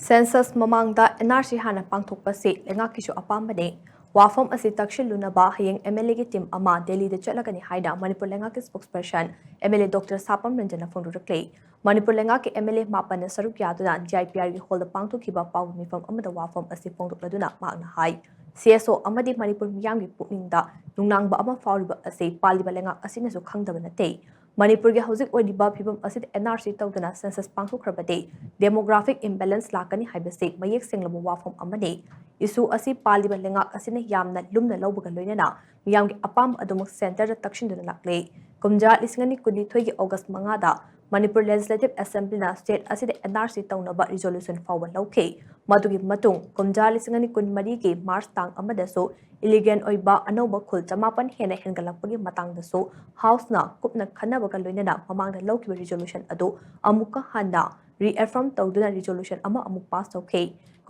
Census mamangda NRC hana pangthokpasi lengakishu apambane wafam asi takshilunaba hayeng MLA ki team ama Delhi de Chatlagani haida Manipur lengaki spokesperson MLA Dr. Sapam Ranjana phongruklei Manipur lengaki MLA mapane saruk yaduna JIPR gi hol pangthokhiba paw mifam amada wafam asi phongdokladuna magna hai CSO amadi Manipur miyamgi pukningda nungnangba ama fauriba asi paliba lengak asinasu khangdaba nate Manipur ge hauzik oidiba phibam asit NRC tawdana census pangthokhrabade demographic imbalance lakani haibase mayek senglabu wafam amane isu asi paliba lengak asina yamna lumna lawbaga loinana miyamgi apam adumuk center da takshinduna lakle kumja lisingani kunithoi gi August 5 da Manipur Legislative Assembly na state asida NRC tawnaba resolution fawba lawke madugi matung kumja lisingani kunmari gi March tang amadaso illegal oiba anoba khul chamapan hena hengalakpagi matangdaso house na kupna khanabaga loinana mamangda lawkiba resolution ado amuka handa reaffirm tawduna resolution ama amuk pass tawke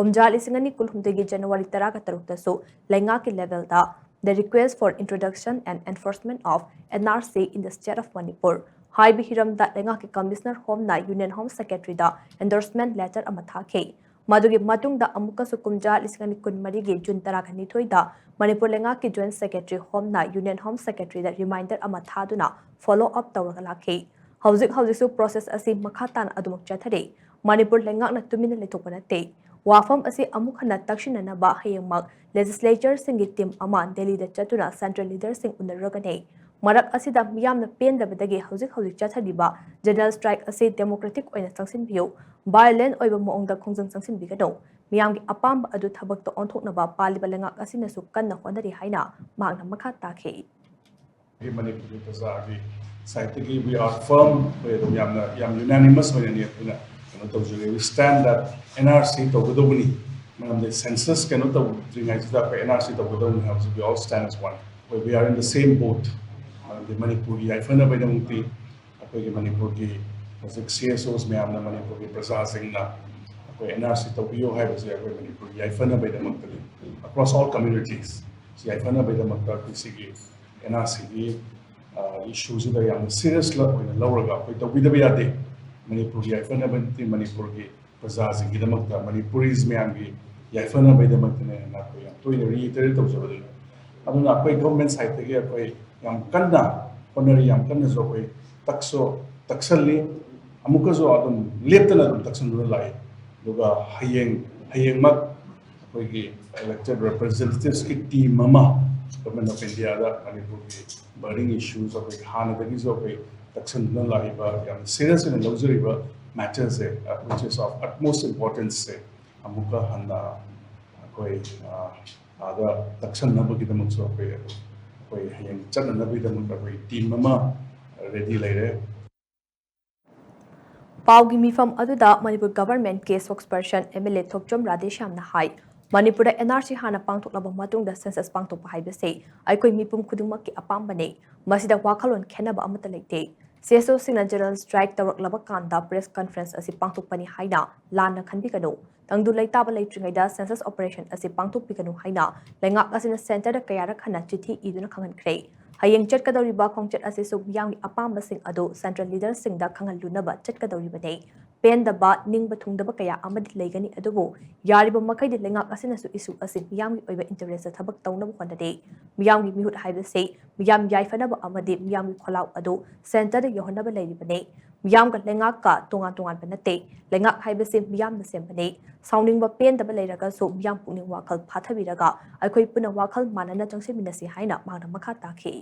kumja lisingani kulhumdegi January 13 daso lengaki level da the request for introduction and enforcement of NRC in the state of Manipur Hai Bihiram da lengaki commissioner home na union home secretary da endorsement letter amathake Madugi matung da amuka sukumja lisingani kunmari gi June 12 da Manipur lengaki joint secretary home na union home secretary da reminder amathaduna follow up tawragalake hauzik su process asi makhatan adumuk chathare Manipur lengak na tumina letokpanate wafam asi amukhana takshina ba hayengmak legislature singi team ama Delhi da chatuna central leaders sing unaragane Marak asida miyamna pendabadagi hauzik chathadiba general strike asi democratic oina sangsinbiyo violent oiba moongda khongjang sangsinbigano miyamgi apamba adu thabakta onthoknaba paliba lengak asina su kanna honari haina magna makha takhe Manipuri Pazagi scientifically we are firm with yam unanimous when we stand that NRC to Gudobuni the census cannot NRC to Gudobuni we all stand as one we are in the same boat the Manipuri Ifana by the Muti Manipuri CSOs Mayamna Manipuri Prasasingna NRC to Bio has Manipuri Ifana by the Muti across all communities see Ifana by the Muti NRC issues that are serious lower with the Biade Manipuri Ifana by Manipuri Prasasing Gidamakta Manipuris Mayambi Ifana by the Muti to reiterate observation aduna koi government side tege koi yam kanna honori yam kanna zo koi takso taksalli amuka zo adum leptana adum taksandu lai duga hayeng mak koi gi elected representatives ki team mama government of India da Manipur ki burning issues of hana da gizo koi taksandu lai ba yam serious and luxury ba matters which is of utmost importance amuka handa koi ada taksan nabagi damuk so koi hayang chan nabi damuk koi team mama ready laire Paugi mifam aduda Manipur government case spokesperson MLA Thokchom Radesham na hai Manipur NRC hana pangthoklaba matung da census pangthokpa haibase aikoi mipum khudungmak ki apambane masida wakhalon khenaba amata leite CSO sina general strike tawraklaba kanda press conference asi pangthokpani haina lana khanbikano tangdu leitaba leitringaida census operation asi pangthokpikanu haina lengak asina center da kayara khana chithi iduna khangankhre hayeng chatkadoriba khongchat asi su miyamgi apamba sing ado central leaders sing da khangal lunaba chatkadoriba nei pendaba ningba thungdaba kaya amadi leigani adubo yariba makai de lengak asina su isu asi miyamgi oiba interest thabak tawnaba khonade miyamgi mihut haibase miyam yaifanaba amadi miyamgi kholaw ado center da yohanaba leiribane miyamga lengak ka tongan banate lengak haibase miyam na sembane sauningba pendaba leiraga so miyam pukning wakhal phathabiraga aikoi puna wakhal manana changseminasi haina magna makha takhe